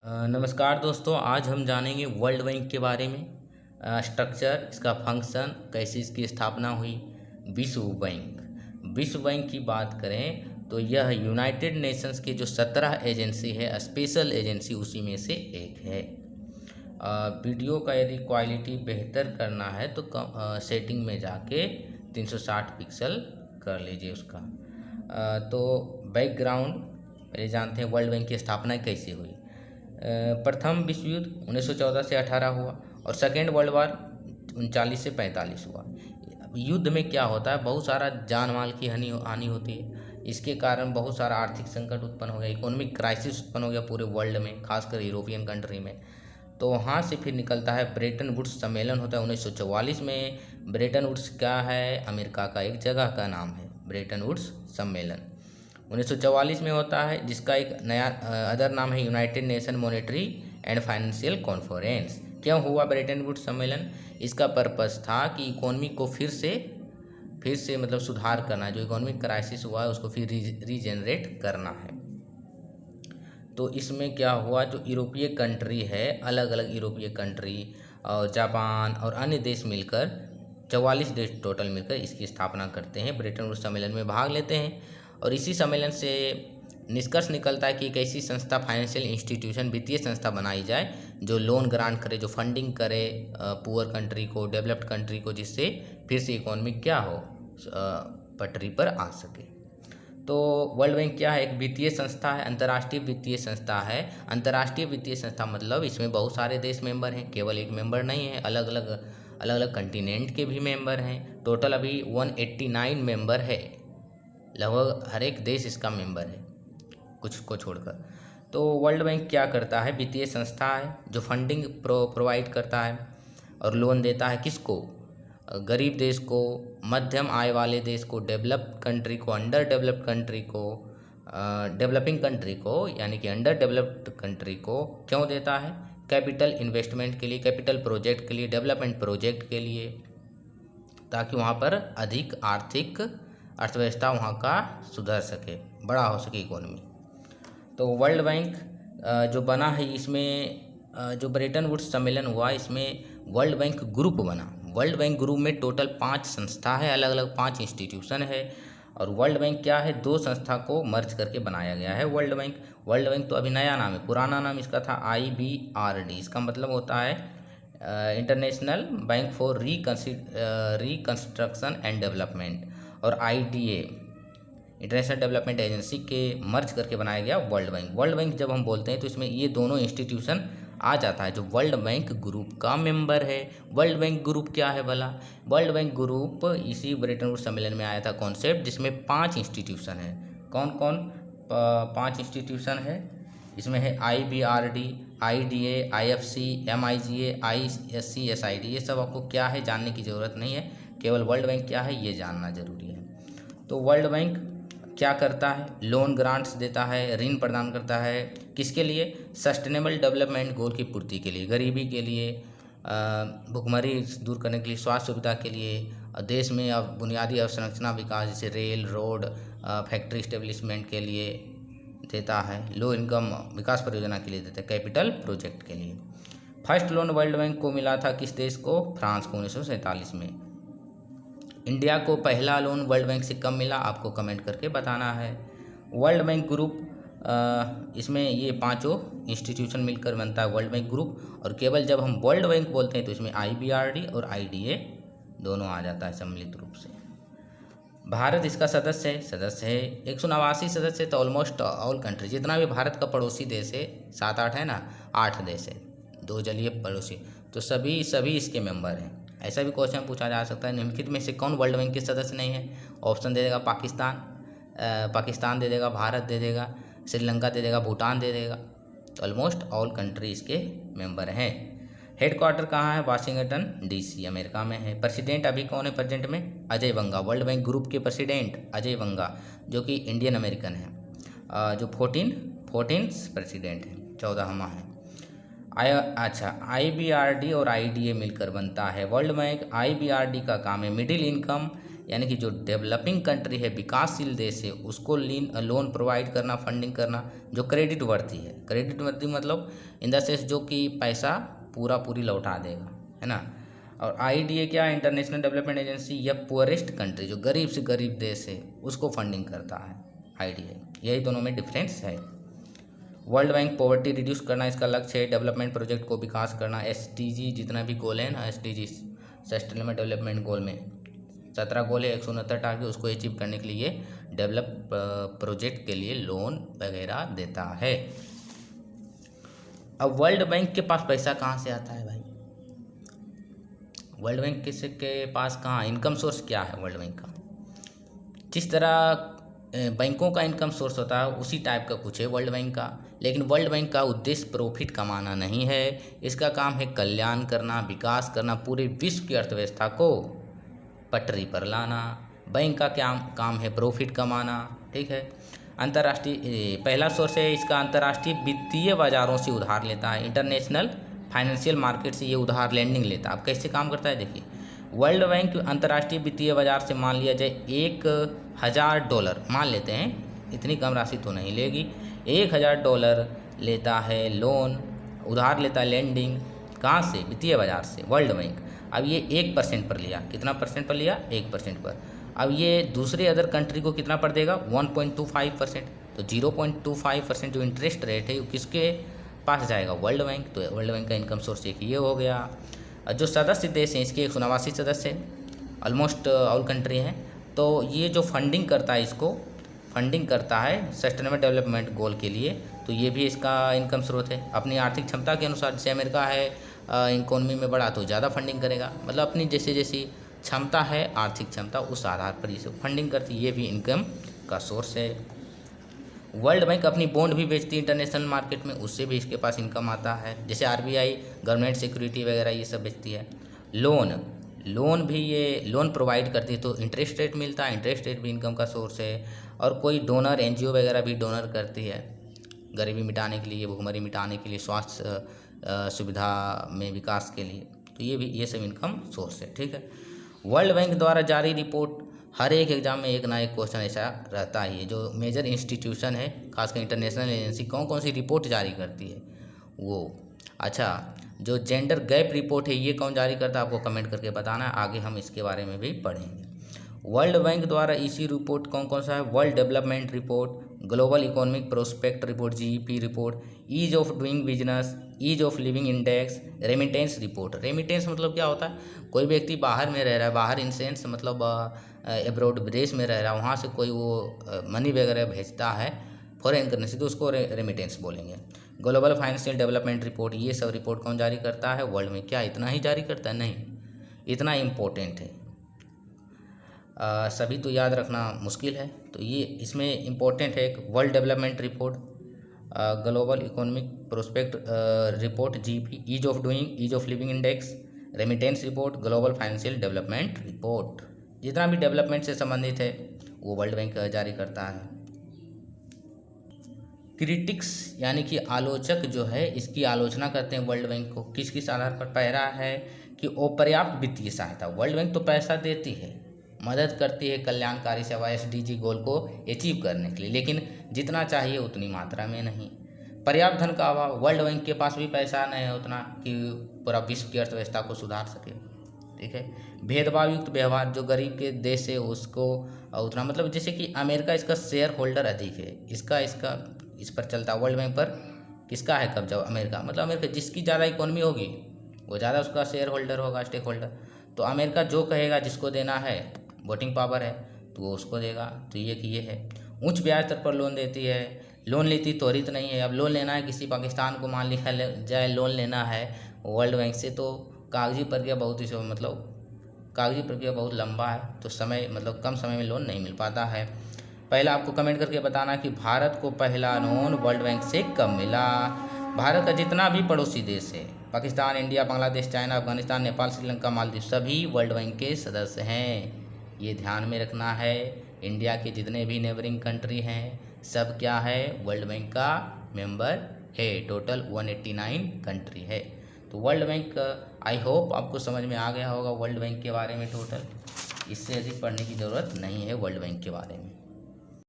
नमस्कार दोस्तों, आज हम जानेंगे वर्ल्ड बैंक के बारे में। स्ट्रक्चर, इसका फंक्शन, कैसे इसकी स्थापना हुई। विश्व बैंक की बात करें तो यह यूनाइटेड नेशंस की जो 17 एजेंसी है, स्पेशल एजेंसी, उसी में से एक है। वीडियो का यदि क्वालिटी बेहतर करना है तो सेटिंग में जाके 360 पिक्सल कर लीजिए उसका। तो बैकग्राउंड पहले जानते हैं वर्ल्ड बैंक की स्थापना कैसे हुई। प्रथम विश्व युद्ध 1914 से 18 हुआ और सेकेंड वर्ल्ड वार 39 से 45 हुआ। युद्ध में क्या होता है, बहुत सारा जान माल की हानि होती है। इसके कारण बहुत सारा आर्थिक संकट उत्पन्न हो गया, इकोनॉमिक क्राइसिस उत्पन्न हो गया पूरे वर्ल्ड में, खासकर यूरोपियन कंट्री में। तो वहाँ से फिर निकलता है ब्रेटन वुड्स सम्मेलन होता है 1944 में। ब्रेटन वुड्स क्या है, अमेरिका का एक जगह का नाम है, ब्रेटन वुड्स सम्मेलन 1944 में होता है, जिसका एक नया अदर नाम है United nation monetary and financial conference. क्यों हुआ ब्रेटन वुड्स सम्मेलन? इसका पर्पस था कि इकोनॉमी को फिर से मतलब सुधार करना, जो इकोनॉमिक क्राइसिस हुआ है उसको फिर रीजनरेट करना है। तो इसमें क्या हुआ, जो यूरोपीय कंट्री है, अलग अलग यूरोपीय कंट्री और जापान और अन्य देश मिलकर 44 देश टोटल मिलकर इसकी स्थापना करते हैं, ब्रेटन वुड्स सम्मेलन में भाग लेते हैं। और इसी सम्मेलन से निष्कर्ष निकलता है कि एक ऐसी संस्था, फाइनेंशियल इंस्टीट्यूशन, वित्तीय संस्था बनाई जाए जो लोन ग्रांट करे, जो फंडिंग करे पुअर कंट्री को, डेवलप्ड कंट्री को, जिससे फिर से इकोनॉमी क्या हो, पटरी पर आ सके। तो वर्ल्ड बैंक क्या है? एक वित्तीय संस्था है, अंतर्राष्ट्रीय वित्तीय संस्था है। अंतर्राष्ट्रीय वित्तीय संस्था मतलब इसमें बहुत सारे देश मेंबर हैं, केवल एक मेंबर नहीं है, अलग अलग कंटिनेंट के भी मेंबर हैं। टोटल अभी 189 मेंबर है, लगभग हर एक देश इसका मेंबर है, कुछ को छोड़कर। तो वर्ल्ड बैंक क्या करता है? वित्तीय संस्था है जो फंडिंग प्रोवाइड करता है और लोन देता है किसको? गरीब देश को, मध्यम आय वाले देश को, डेवलप्ड कंट्री को, अंडर डेवलप्ड कंट्री को, डेवलपिंग कंट्री को, यानी कि अंडर डेवलप्ड कंट्री को। क्यों देता है? कैपिटल इन्वेस्टमेंट के लिए, कैपिटल प्रोजेक्ट के लिए, डेवलपमेंट प्रोजेक्ट के लिए, ताकि वहाँ पर अधिक आर्थिक अर्थव्यवस्था वहाँ का सुधर सके, बड़ा हो सके इकोनॉमी। तो वर्ल्ड बैंक जो बना है, इसमें जो ब्रेटन वुड्स सम्मेलन हुआ, इसमें वर्ल्ड बैंक ग्रुप बना। वर्ल्ड बैंक ग्रुप में टोटल 5 संस्था है, अलग अलग 5 इंस्टीट्यूशन है। और वर्ल्ड बैंक क्या है, 2 संस्था को मर्ज करके बनाया गया है वर्ल्ड बैंक। वर्ल्ड बैंक तो अभी नया नाम है, पुराना नाम इसका था IBRD। इसका मतलब होता है international bank for reconstruction and development, और IDA, इंटरनेशनल डेवलपमेंट एजेंसी के मर्ज करके बनाया गया वर्ल्ड बैंक। वर्ल्ड बैंक जब हम बोलते हैं तो इसमें ये दोनों इंस्टीट्यूशन आ जाता है जो वर्ल्ड बैंक ग्रुप का मेंबर है। वर्ल्ड बैंक ग्रुप क्या है भला? वर्ल्ड बैंक ग्रुप इसी ब्रेटन वुड्स सम्मेलन में आया था कॉन्सेप्ट, जिसमें 5 इंस्टीट्यूशन है। कौन कौन 5 इंस्टीट्यूशन है? इसमें है IBRD, IDA, IFC, MIGA, ISC, SID। ये सब आपको क्या है जानने की ज़रूरत नहीं है, केवल वर्ल्ड बैंक क्या है ये जानना जरूरी है। तो वर्ल्ड बैंक क्या करता है? लोन ग्रांट्स देता है, ऋण प्रदान करता है, किसके लिए? सस्टेनेबल डेवलपमेंट गोल की पूर्ति के लिए, गरीबी के लिए, भुखमरी दूर करने के लिए, स्वास्थ्य सुविधा के लिए, देश में अब बुनियादी अवसंरचना विकास जैसे रेल, रोड, फैक्ट्री इस्टेब्लिशमेंट के लिए देता है, लो इनकम विकास परियोजना के लिए देता है, कैपिटल प्रोजेक्ट के लिए। फर्स्ट लोन वर्ल्ड बैंक को मिला था किस देश को? फ्रांस को 1947 में। इंडिया को पहला लोन वर्ल्ड बैंक से कब मिला? आपको कमेंट करके बताना है। वर्ल्ड बैंक ग्रुप, इसमें ये 5 इंस्टीट्यूशन मिलकर बनता है वर्ल्ड बैंक ग्रुप। और केवल जब हम वर्ल्ड बैंक बोलते हैं तो इसमें IBRD और IDA दोनों आ जाता है सम्मिलित रूप से। भारत इसका सदस्य है 189 सदस्य, तो ऑलमोस्ट ऑल कंट्री, जितना भी भारत का पड़ोसी देश है, 7-8 है ना, 8 देश है, 2 जलीय पड़ोसी, तो सभी इसके मेंबर हैं। ऐसा भी क्वेश्चन पूछा जा सकता है, निम्नलिखित में से कौन वर्ल्ड बैंक के सदस्य नहीं है? ऑप्शन दे देगा पाकिस्तान दे देगा, भारत दे देगा, श्रीलंका दे देगा, भूटान दे देगा। तो ऑलमोस्ट ऑल कंट्री इसके मेंबर हैं। हेडक्वार्टर कहाँ है? वाशिंगटन DC, अमेरिका में है। प्रेसिडेंट अभी कौन है प्रेजेंट में? अजय बंगा, वर्ल्ड बैंक ग्रुप के प्रेसिडेंट अजय बंगा, जो कि इंडियन अमेरिकन है, जो 14 प्रेसिडेंट है, 14वां है। अच्छा, IBRD और IDA मिलकर बनता है वर्ल्ड बैंक। IBRD का काम है मिडिल इनकम यानी कि जो डेवलपिंग कंट्री है, विकासशील देश है, उसको लोन प्रोवाइड करना, फंडिंग करना जो क्रेडिट वर्दी है। क्रेडिट वर्दी मतलब इन द सेंस जो कि पैसा पूरी लौटा देगा, है ना। और IDA क्या, इंटरनेशनल डेवलपमेंट एजेंसी, या पुअरेस्ट कंट्री जो गरीब से गरीब देश है उसको फंडिंग करता है IDA। यही दोनों में डिफरेंस है। वर्ल्ड बैंक पॉवर्टी रिड्यूस करना इसका लक्ष्य है, डेवलपमेंट प्रोजेक्ट को विकास करना। SDG जितना भी गोल है ना, SDG सस्टेनेबल डेवलपमेंट गोल में 17 गोल है, 169 टारगेट, उसको अचीव करने के लिए डेवलप प्रोजेक्ट के लिए लोन वगैरह देता है। अब वर्ल्ड बैंक के पास पैसा कहाँ से आता है भाई? वर्ल्ड बैंक के पास कहाँ इनकम सोर्स क्या है वर्ल्ड बैंक का? जिस तरह बैंकों का इनकम सोर्स होता है उसी टाइप का कुछ है वर्ल्ड बैंक का। लेकिन वर्ल्ड बैंक का उद्देश्य प्रॉफिट कमाना नहीं है, इसका काम है कल्याण करना, विकास करना, पूरे विश्व की अर्थव्यवस्था को पटरी पर लाना। बैंक का क्या काम है? प्रॉफिट कमाना, ठीक है। अंतर्राष्ट्रीय पहला सोर्स है इसका, अंतर्राष्ट्रीय वित्तीय बाजारों से उधार लेता है, इंटरनेशनल फाइनेंशियल मार्केट से ये उधार लेंडिंग लेता है। अब कैसे काम करता है देखिए, वर्ल्ड बैंक अंतर्राष्ट्रीय वित्तीय बाजार से मान लिया जाए $1000 मान लेते हैं, इतनी कम राशि तो नहीं लेगी, $1000 लेता है लोन, उधार लेता है लेंडिंग, कहाँ से? वित्तीय बाजार से, वर्ल्ड बैंक। अब ये 1% पर लिया, कितना परसेंट पर लिया? 1% पर। अब ये दूसरे अदर कंट्री को कितना पर देगा? 1.25%। तो 0.25% जो इंटरेस्ट रेट है वो किसके पास जाएगा? World bank. तो वर्ल्ड बैंक का इनकम सोर्स एक ये हो गया। जो सदस्य देश हैं इसके 189 सदस्य हैं, ऑलमोस्ट ऑल कंट्री हैं। तो ये जो फंडिंग करता है, इसको फंडिंग करता है सस्टेनेबल डेवलपमेंट गोल के लिए, तो ये भी इसका इनकम स्रोत है। अपनी आर्थिक क्षमता के अनुसार, जैसे अमेरिका है इकोनॉमी में बड़ा तो ज़्यादा फंडिंग करेगा, मतलब अपनी जैसी क्षमता है, आर्थिक क्षमता, उस आधार पर इसे फंडिंग करती है। ये भी इनकम का सोर्स है। वर्ल्ड बैंक अपनी बॉन्ड भी बेचती है इंटरनेशनल मार्केट में, उससे भी इसके पास इनकम आता है। जैसे RBI गवर्नमेंट सिक्योरिटी वगैरह ये सब बेचती है। लोन भी ये लोन प्रोवाइड करती है, तो इंटरेस्ट रेट मिलता है, इंटरेस्ट रेट भी इनकम का सोर्स है। और कोई डोनर NGO वगैरह भी डोनर करती है गरीबी मिटाने के लिए, भुखमरी मिटाने के लिए, स्वास्थ्य सुविधा में विकास के लिए, तो ये सब इनकम सोर्स है, ठीक है। वर्ल्ड बैंक द्वारा जारी रिपोर्ट, हर एक एग्जाम में एक ना एक क्वेश्चन ऐसा रहता ही है। जो मेजर इंस्टीट्यूशन है, खासकर इंटरनेशनल एजेंसी कौन कौन सी रिपोर्ट जारी करती है वो। अच्छा, जो जेंडर गैप रिपोर्ट है ये कौन जारी करता है, आपको कमेंट करके बताना है, आगे हम इसके बारे में भी पढ़ेंगे। वर्ल्ड बैंक द्वारा इसी रिपोर्ट कौन कौन सा है? World development report, global economic prospect report GEP report, ease of doing business, ease of living index, remittance report. Remittance मतलब क्या होता है? कोई व्यक्ति बाहर में रह रहा है, बाहर इन सेंस मतलब एब्रॉड विदेश में रह रहा है, वहाँ से कोई वो मनी वगैरह भेजता है फॉरेन करेंसी, तो उसको रेमिटेंस बोलेंगे। ग्लोबल फाइनेंशियल डेवलपमेंट रिपोर्ट, ये सब रिपोर्ट कौन जारी करता है वर्ल्ड में? क्या इतना ही जारी करता है? नहीं, इतना इम्पोर्टेंट है, सभी तो याद रखना मुश्किल है। तो ये इसमें इम्पोर्टेंट है एक world development report, global economic prospect report GEP, ease of doing, ease of living index, remittance report, global financial development report. जितना भी डेवलपमेंट से संबंधित है वो वर्ल्ड बैंक जारी करता है। क्रिटिक्स यानी कि आलोचक जो है, इसकी आलोचना करते हैं वर्ल्ड बैंक को किस आधार पर? पहला है कि अपर्याप्त वित्तीय सहायता। वर्ल्ड बैंक तो पैसा देती है, मदद करती है कल्याणकारी सेवा SDG गोल को अचीव करने के लिए, लेकिन जितना चाहिए उतनी मात्रा में नहीं। पर्याप्त धन का अभाव, वर्ल्ड बैंक के पास भी पैसा नहीं है उतना कि पूरा विश्व की अर्थव्यवस्था को सुधार सके, ठीक है। भेदभाव युक्त व्यवहार, जो गरीब के देश है उसको उतना, मतलब जैसे कि अमेरिका इसका शेयर होल्डर अधिक है, इसका इस पर चलता, वर्ल्ड बैंक पर किसका है कब्जा? अमेरिका। मतलब अमेरिका जिसकी ज़्यादा इकोनॉमी होगी वो ज़्यादा उसका शेयर होल्डर होगा, स्टेक होल्डर। तो अमेरिका जो कहेगा, जिसको देना है, वोटिंग पावर है तो वो उसको देगा। तो ये है। उच्च ब्याज दर पर लोन देती है, लोन लेती त्वरित नहीं है। अब लोन लेना है किसी पाकिस्तान को, मान लिया जाए लोन लेना है वर्ल्ड बैंक से, तो कागजी प्रक्रिया बहुत ही मतलब कागजी प्रक्रिया बहुत लंबा है, तो समय मतलब कम समय में लोन नहीं मिल पाता है। पहला आपको कमेंट करके बताना कि भारत को पहला लोन वर्ल्ड बैंक से कब मिला। भारत का जितना भी पड़ोसी देश है, पाकिस्तान, इंडिया, बांग्लादेश, चाइना, अफगानिस्तान, नेपाल, श्रीलंका, मालदीव, सभी वर्ल्ड बैंक के सदस्य हैं। ये ध्यान में रखना है। इंडिया के जितने भी नेबरिंग कंट्री हैं सब क्या है? वर्ल्ड बैंक का मेंबर है। टोटल 189 कंट्री है। तो वर्ल्ड बैंक, आई होप आपको समझ में आ गया होगा वर्ल्ड बैंक के बारे में टोटल। इससे अधिक पढ़ने की ज़रूरत नहीं है वर्ल्ड बैंक के बारे में।